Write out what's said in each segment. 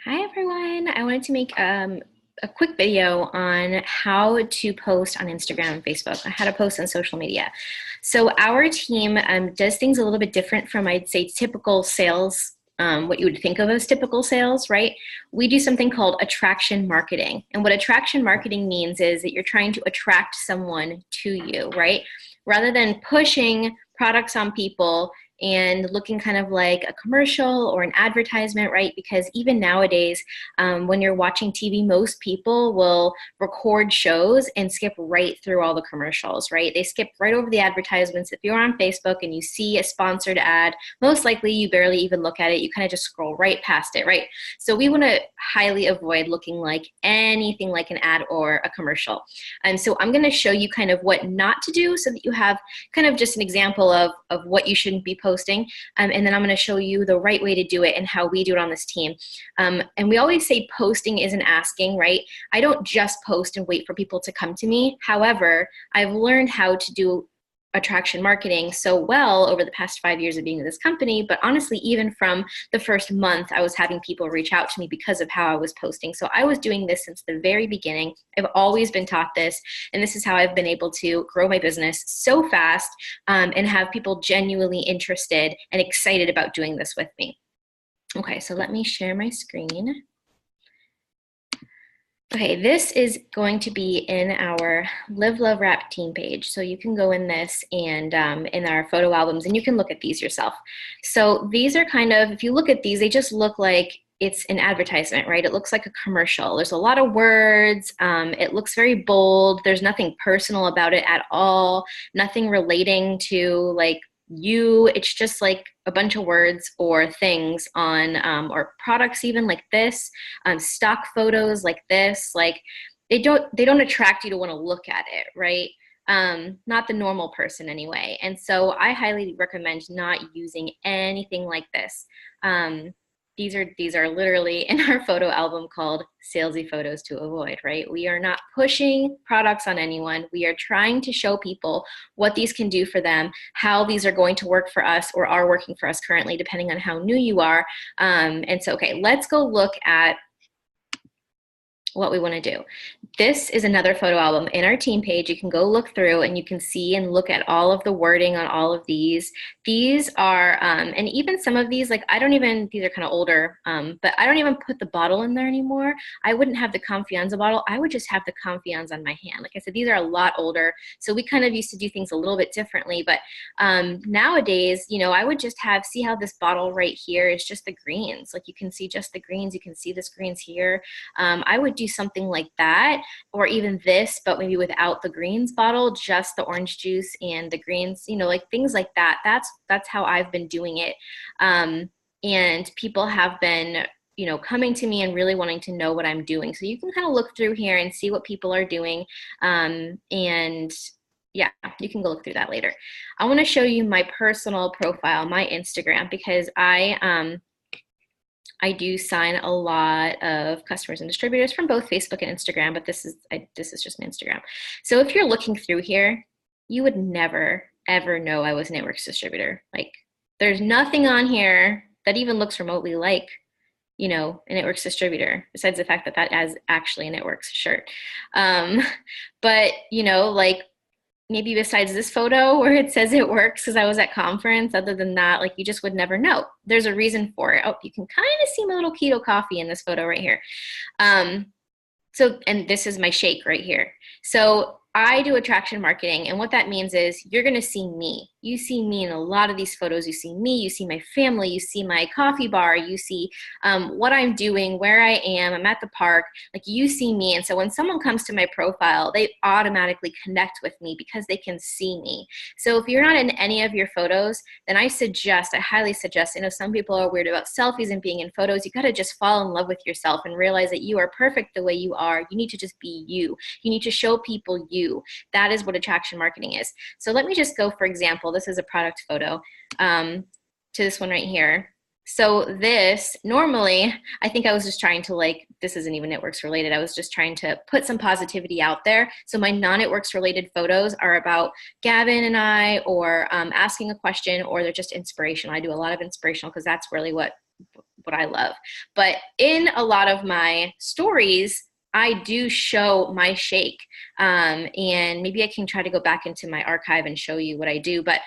Hi everyone. I wanted to make a quick video on how to post on Instagram and Facebook, how to post on social media. So our team does things a little bit different from, I'd say, typical sales, what you would think of as typical sales, right? We do something called attraction marketing. And what attraction marketing means is that you're trying to attract someone to you, right? Rather than pushing products on people and looking kind of like a commercial or an advertisement, right? Because even nowadays, when you're watching TV, most people will record shows and skip right through all the commercials, right? They skip right over the advertisements. If you're on Facebook and you see a sponsored ad, most likely you barely even look at it. You kind of just scroll right past it, right? So we want to highly avoid looking like anything like an ad or a commercial. And so I'm going to show you kind of what not to do so that you have kind of just an example of what you shouldn't be posting. And then I'm going to show you the right way to do it and how we do it on this team. And we always say posting isn't asking, right? I don't just post and wait for people to come to me. However, I've learned how to do attraction marketing so well over the past 5 years of being in this company. But honestly, even from the first month, I was having people reach out to me because of how I was posting. So I was doing this since the very beginning. I've always been taught this, and this is how I've been able to grow my business so fast and have people genuinely interested and excited about doing this with me. Okay, so let me share my screen. Okay, this is going to be in our Live Love Wrap team page. So you can go in this and in our photo albums and you can look at these yourself. So these are kind of, if you look at these, they just look like it's an advertisement, right? It looks like a commercial. There's a lot of words. It looks very bold. There's nothing personal about it at all. Nothing relating to like you. It's just like a bunch of words or things on or products even like this, stock photos like this. Like they don't attract you to want to look at it, right? Not the normal person anyway. And so I highly recommend not using anything like this. These are literally in our photo album called Salesy Photos to Avoid, right? We are not pushing products on anyone. We are trying to show people what these can do for them, how these are going to work for us or are working for us currently, depending on how new you are. And so, okay, let's go look at what we want to do. This is another photo album in our team page. You can go look through and you can see and look at all of the wording on all of these. These are, and even some of these, like I don't even, these are kind of older, but I don't even put the bottle in there anymore. I wouldn't have the Confianza bottle. I would just have the Confianza on my hand. Like I said, these are a lot older. So we kind of used to do things a little bit differently. But nowadays, you know, I would just have, see how this bottle right here is just the greens. Like you can see just the greens. You can see this greens here. I would do something like that, or even this, but maybe without the greens bottle, just the orange juice and the greens, you know, like things like that. That's how I've been doing it. And people have been, you know, coming to me and really wanting to know what I'm doing. So you can kind of look through here and see what people are doing. And yeah, you can go look through that later. I want to show you my personal profile, my Instagram, because I do sign a lot of customers and distributors from both Facebook and Instagram, but this is just my Instagram. So if you're looking through here, you would never, ever know I was a Knitworks distributor. Like there's nothing on here that even looks remotely like, you know, a Knitworks distributor, besides the fact that that is actually a Knitworks shirt. But, you know, like maybe besides this photo where it says it works because I was at conference, other than that, like you just would never know. There's a reason for it. Oh, you can kind of see my little keto coffee in this photo right here. So, and this is my shake right here. So I do attraction marketing, and what that means is you're going to see me. You see me in a lot of these photos. You see me, you see my family, you see my coffee bar, you see what I'm doing, where I am, I'm at the park, like you see me. And so when someone comes to my profile, they automatically connect with me because they can see me. So if you're not in any of your photos, then I highly suggest, I know some people are weird about selfies and being in photos. You got to just fall in love with yourself and realize that you are perfect the way you are. You need to just be you. You need to show people you. That is what attraction marketing is. So let me just go, for example, this is a product photo to this one right here. So this, normally, I think I was just trying to like, this isn't even Knitworks related. I was just trying to put some positivity out there. So my non-Knitworks related photos are about Gavin and I, or asking a question, or they're just inspirational. I do a lot of inspirational because that's really what what I love. But in a lot of my stories, I do show my shake. And maybe I can try to go back into my archive and show you what I do. But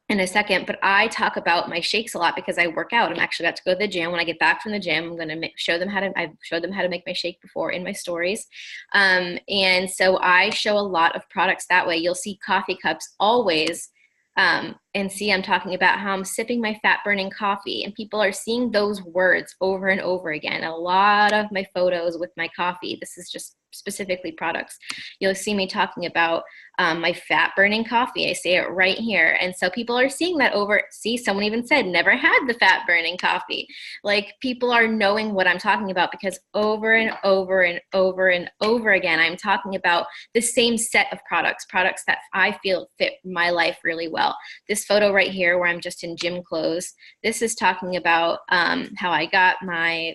in a second, but I talk about my shakes a lot because I work out. I'm actually about to go to the gym. When I get back from the gym, I'm going to show them I've showed them how to make my shake before in my stories. And so I show a lot of products that way. You'll see coffee cups always. And see, I'm talking about how I'm sipping my fat burning coffee, and people are seeing those words over and over again. A lot of my photos with my coffee, this is just specifically products. You'll see me talking about my fat burning coffee. I say it right here. And so people are seeing that see, someone even said, never had the fat burning coffee. Like, people are knowing what I'm talking about because over and over and over and over again, I'm talking about the same set of products that I feel fit my life really well. This photo right here where I'm just in gym clothes, this is talking about how I got my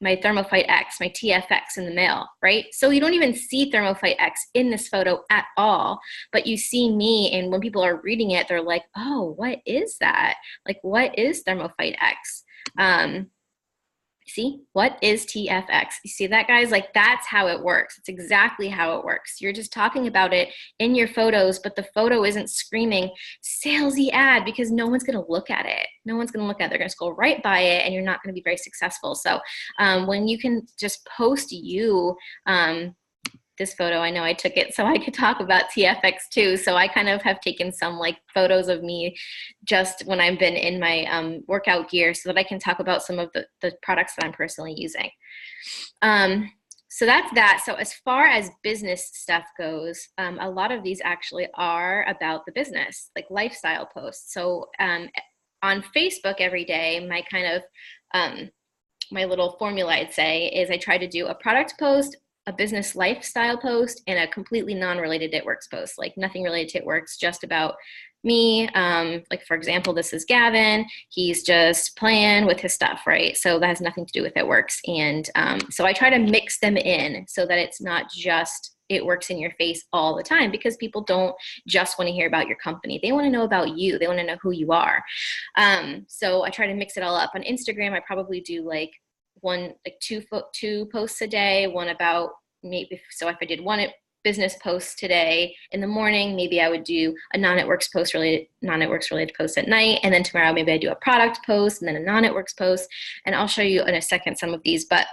ThermoFight X, my TFX in the mail, right? So you don't even see ThermoFight X in this photo at all, but you see me, and when people are reading it, they're like, oh, what is that? Like, what is ThermoFight X? See, what is TFX? You see that, guys? Like, that's how it works. It's exactly how it works. You're just talking about it in your photos, but the photo isn't screaming salesy ad because no one's going to look at it. No one's going to look at it. They're going to scroll right by it, and you're not going to be very successful. So when you can just post this photo, I know I took it so I could talk about TFX too. So I kind of have taken some like photos of me just when I've been in my workout gear so that I can talk about some of the products that I'm personally using. So that's that. So as far as business stuff goes, a lot of these actually are about the business, like lifestyle posts. So on Facebook every day, my kind of, my little formula I'd say is I try to do a product post, a business lifestyle post, and a completely non-related It Works post, like nothing related to It Works, just about me. Like, for example, this is Gavin. He's just playing with his stuff, right? So that has nothing to do with It Works. And so I try to mix them in so that it's not just It Works in your face all the time, because people don't just want to hear about your company. They want to know about you. They want to know who you are. So I try to mix it all up. On Instagram, I probably do like two posts a day, one about maybe, so if I did one business post today in the morning, maybe I would do a non-It Works related post at night, and then tomorrow maybe I do a product post and then a non-It Works post, and I'll show you in a second some of these, but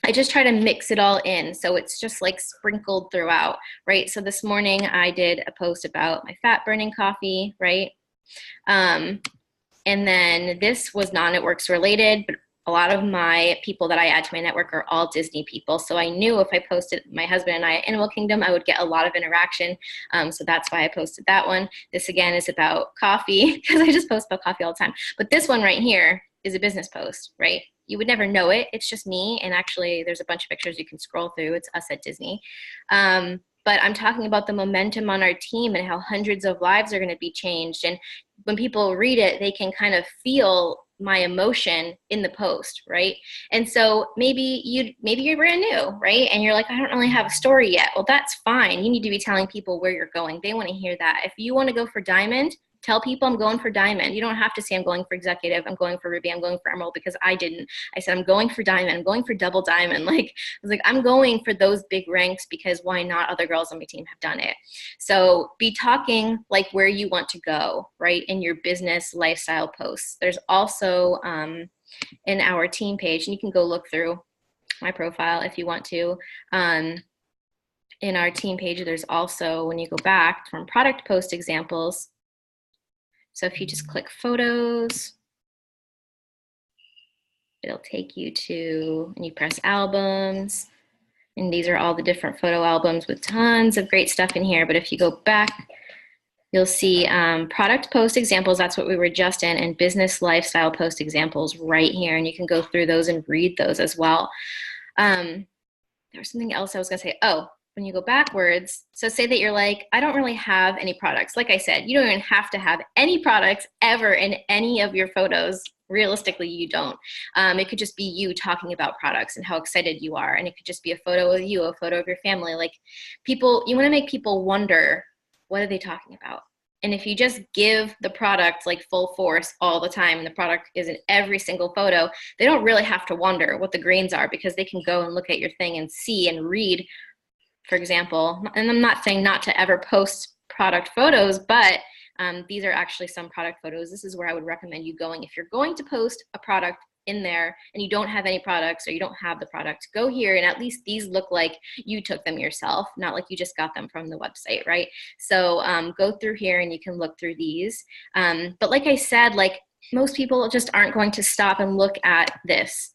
I just try to mix it all in so it's just like sprinkled throughout, right? So this morning I did a post about my fat burning coffee, right? And then this was non-It Works related, but a lot of my people that I add to my network are all Disney people. So I knew if I posted my husband and I at Animal Kingdom, I would get a lot of interaction. So that's why I posted that one. This again is about coffee because I just post about coffee all the time. But this one right here is a business post, right? You would never know it. It's just me. And actually there's a bunch of pictures you can scroll through. It's us at Disney. But I'm talking about the momentum on our team and how hundreds of lives are going to be changed. And when people read it, they can kind of feel my emotion in the post, right? And so maybe you're brand new, right? And you're like, I don't really have a story yet. Well, that's fine. You need to be telling people where you're going. They want to hear that. If you want to go for diamond, tell people I'm going for diamond. You don't have to say I'm going for executive, I'm going for ruby, I'm going for emerald, because I didn't. I said I'm going for diamond, I'm going for double diamond. Like, I was like, I'm going for those big ranks because why not? Other girls on my team have done it. So be talking like where you want to go, right? In your business lifestyle posts. There's also in our team page, and you can go look through my profile if you want to. In our team page, there's also, when you go back from product post examples, so if you just click photos, it'll take you to, and you press albums, and these are all the different photo albums with tons of great stuff in here. But if you go back, you'll see product post examples, that's what we were just in, and business lifestyle post examples right here. And you can go through those and read those as well. There was something else I was gonna say. Oh, when you go backwards, so say that you're like, I don't really have any products. Like I said, you don't even have to have any products ever in any of your photos. Realistically, you don't. It could just be you talking about products and how excited you are. And it could just be a photo of you, a photo of your family. Like, people, you want to make people wonder, what are they talking about? And if you just give the product like full force all the time, and the product is in every single photo, they don't really have to wonder what the grains are, because they can go and look at your thing and see and read, for example. And I'm not saying not to ever post product photos, but these are actually some product photos. This is where I would recommend you going. If you're going to post a product in there and you don't have any products, or you don't have the product, go here, and at least these look like you took them yourself, not like you just got them from the website, right? So go through here and you can look through these. But like I said, like most people just aren't going to stop and look at this.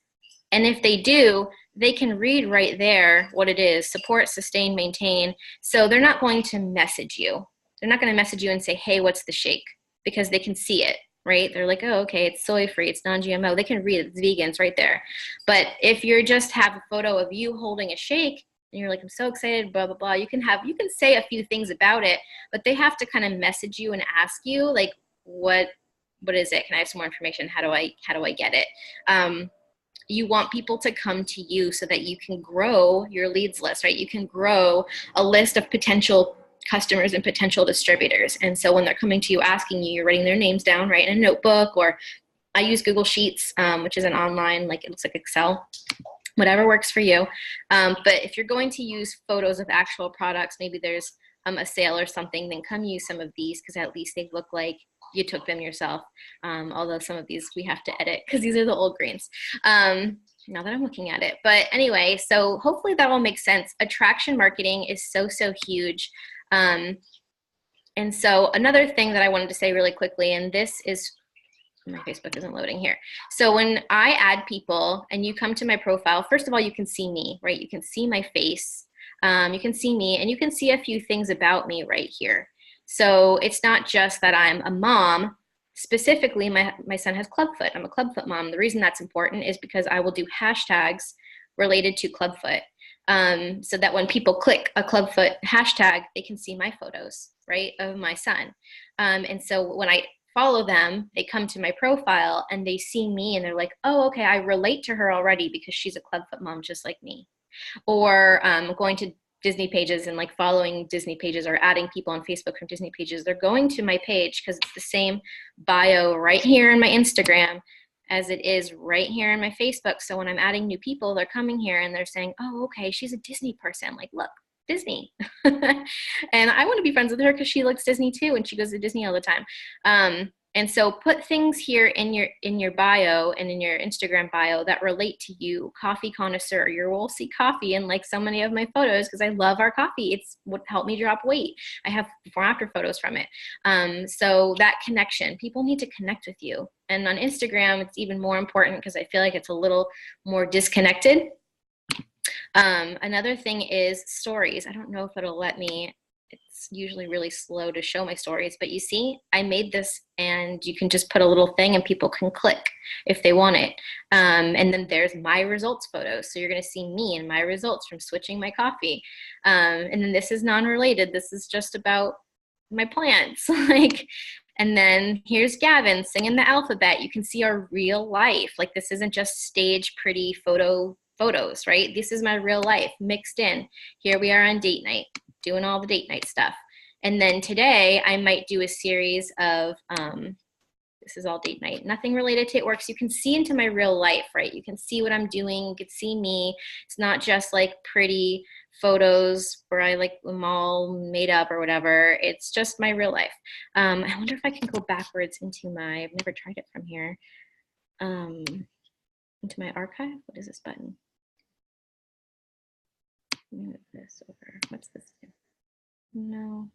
And if they do, they can read right there what it is: support, sustain, maintain. So they're not going to message you. They're not going to message you and say, hey, what's the shake? Because they can see it, right? They're like, oh, okay, it's soy-free, it's non-GMO. They can read it, it's vegan, it's right there. But if you just have a photo of you holding a shake, and you're like, I'm so excited, blah, blah, blah, you can say a few things about it, but they have to kind of message you and ask you, like, what is it? Can I have some more information? How do I get it? You want people to come to you so that you can grow your leads list, right? You can grow a list of potential customers and potential distributors. And so when they're coming to you asking you, you're writing their names down, right, in a notebook, or I use Google Sheets, which is an online, like it looks like Excel, whatever works for you. But if you're going to use photos of actual products, maybe there's a sale or something, then come use some of these, because at least they look like you took them yourself. Although some of these we have to edit because these are the old greens. Now that I'm looking at it. But anyway, so hopefully that will make sense. Attraction marketing is so, so huge. And so another thing that I wanted to say really quickly, and this is, my Facebook isn't loading here. So when I add people and you come to my profile, first of all, you can see me, right? You can see my face. You can see me, and you can see a few things about me right here. So it's not just that I'm a mom. Specifically, my son has clubfoot. I'm a clubfoot mom. The reason that's important is because I will do hashtags related to clubfoot, so that when people click a clubfoot hashtag, they can see my photos, right, of my son. And so when I follow them, they come to my profile and they see me and they're like, oh, okay, I relate to her already because she's a clubfoot mom just like me. Or going to Disney pages and like following Disney pages, or adding people on Facebook from Disney pages. They're going to my page because it's the same bio right here in my Instagram as it is right here in my Facebook. So when I'm adding new people, they're coming here and they're saying, oh, okay, she's a Disney person. Like, look, Disney. And I want to be friends with her because she likes Disney too, and she goes to Disney all the time. And so put things here in your bio and in your Instagram bio that relate to you. Coffee connoisseur. You will see coffee in like so many of my photos because I love our coffee. It's what helped me drop weight. I have before and after photos from it. So that connection, people need to connect with you. And on Instagram, it's even more important because I feel like it's a little more disconnected. Another thing is stories. I don't know if it'll let me. It's usually really slow to show my stories, but you see, I made this and you can just put a little thing and people can click if they want it. And then there's my results photos. So you're going to see me and my results from switching my coffee. And then this is non-related. This is just about my plants. And then here's Gavin singing the alphabet. You can see our real life. Like, this isn't just stage pretty photos, right? This is my real life mixed in. Here we are on date night, doing all the date night stuff. And then today I might do a series of, this is all date night, nothing related to It Works. You can see into my real life, right? You can see what I'm doing. You can see me. It's not just like pretty photos where I like them all made up or whatever. It's just my real life. I wonder if I can go backwards into my, I've never tried it from here, into my archive. What is this button? Let me move this over. What's this do? No,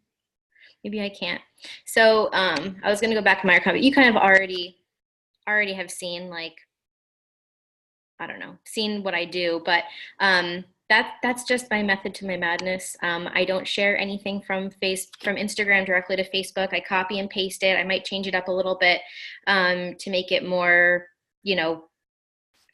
maybe I can't. So I was gonna go back to my archive, but you kind of already have seen, like, I don't know, seen what I do, but that's just my method to my madness. I don't share anything from Instagram directly to Facebook. I copy and paste it. I might change it up a little bit to make it more,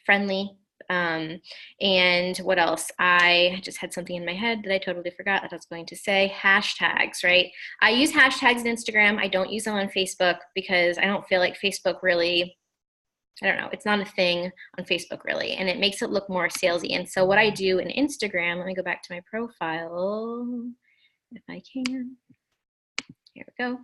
friendly. And what else? I just had something in my head that I totally forgot that I was going to say. Hashtags, right? I use hashtags on Instagram. I don't use them on Facebook because I don't feel like Facebook really, I don't know, it's not a thing on Facebook really, and it makes it look more salesy. And so what I do in Instagram, let me go back to my profile if I can. Here we go.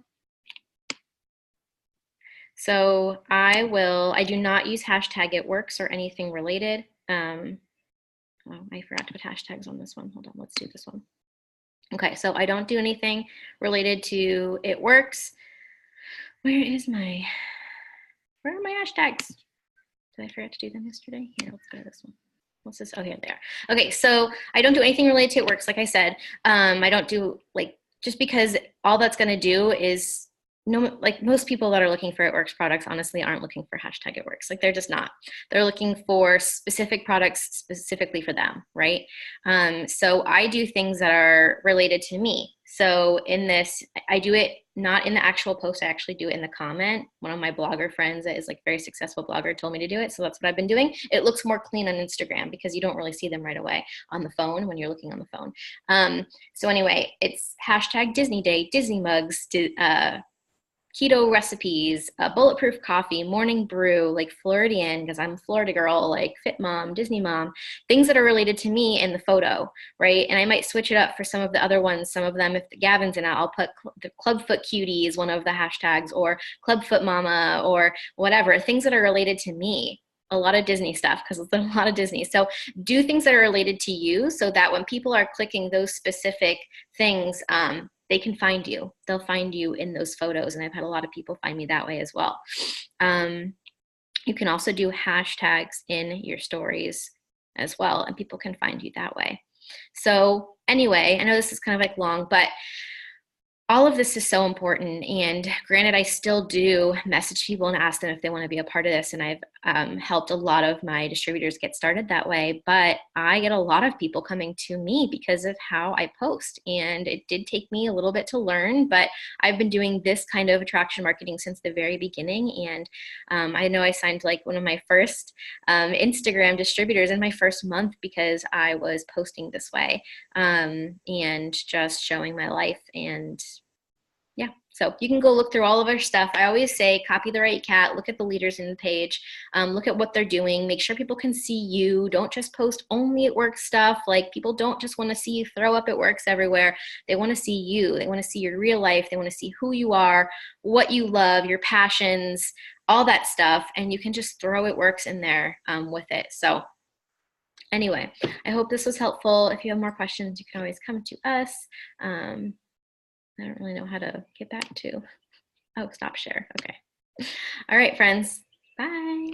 So I do not use hashtag it works or anything related. Oh, I forgot to put hashtags on this one. Hold on, let's do this one. Okay, so I don't do anything related to it works. Where are my hashtags? Did I forget to do them yesterday? Here, let's go to this one. What's this? Oh, here they are. Okay, so I don't do anything related to it works, like I said. I don't do like, just because all that's gonna do is, no, like most people that are looking for it works products honestly aren't looking for hashtag it works. Like they're just not. They're looking for specific products specifically for them, right? So I do things that are related to me. So in this, I do it not in the actual post, I actually do it in the comment. One of my blogger friends that is like a very successful blogger told me to do it. So that's what I've been doing. It looks more clean on Instagram because you don't really see them right away on the phone when you're looking on the phone. So anyway, it's hashtag Disney Day, Disney mugs, keto recipes, bulletproof coffee, morning brew, like Floridian, because I'm a Florida girl, like Fit Mom, Disney Mom, things that are related to me in the photo, right? And I might switch it up for some of the other ones. Some of them, if Gavin's in it, I'll put the Clubfoot Cutie is one of the hashtags, or Clubfoot Mama, or whatever, things that are related to me. A lot of Disney stuff because it's a lot of Disney. So do things that are related to you so that when people are clicking those specific things, they can find you. They'll find you in those photos. And I've had a lot of people find me that way as well. You can also do hashtags in your stories as well, and people can find you that way. So anyway, I know this is kind of like long, but all of this is so important. And granted, I still do message people and ask them if they want to be a part of this. And I've helped a lot of my distributors get started that way. But I get a lot of people coming to me because of how I post. And it did take me a little bit to learn, but I've been doing this kind of attraction marketing since the very beginning. And I know I signed like one of my first Instagram distributors in my first month because I was posting this way and just showing my life. And yeah, so you can go look through all of our stuff. I always say copy the right cat, look at the leaders in the page, look at what they're doing, make sure people can see you. Don't just post only at work stuff. Like people don't just want to see you throw up at works everywhere. They want to see you. They want to see your real life. They want to see who you are, what you love, your passions, all that stuff. And you can just throw it works in there with it. So anyway, I hope this was helpful. If you have more questions, you can always come to us. I don't really know how to get back to, oh, stop share. Okay. All right, friends. Bye.